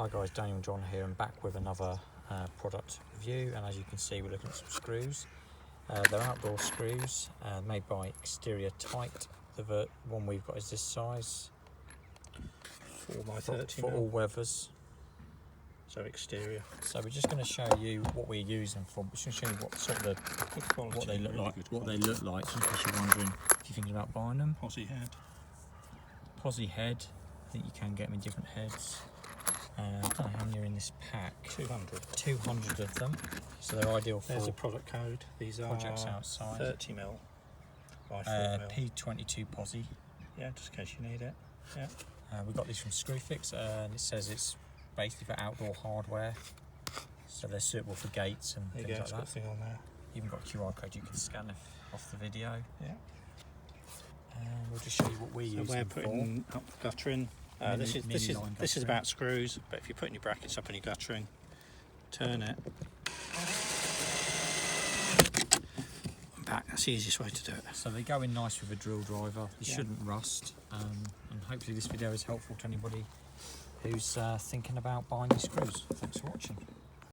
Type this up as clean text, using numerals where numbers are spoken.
Hi guys, Daniel and John here, and back with another product review. And as you can see, we're looking at some screws. They're outdoor screws made by Exterior Tite. The one we've got is this size, 4x30 for all weathers. So exterior. So we're just going to show you what we're using for. We're just going to show you what sort of what they look like. What they look like, just in case you're wondering if you're thinking about buying them. Posse head. Posse head. I think you can get them in different heads. I don't know how many are in this pack. 200. 200 of them. So they're ideal for. There's a product code. These are projects outside. 30mm by 4mm. P22 Posse. Yeah, just in case you need it. Yeah. We got these from Screwfix, and it says it's basically for outdoor hardware. So they're suitable for gates and There you things go, like it's got that. a thing on there. Even got a QR code you can scan off the video. Yeah. And we'll just show you what we're using. So we're putting up the guttering. This is about screws, but if you're putting your brackets up in your guttering, turn it and back. That's the easiest way to do it. So they go in nice with a drill driver. They shouldn't rust. And hopefully this video is helpful to anybody who's thinking about buying these screws. Thanks for watching.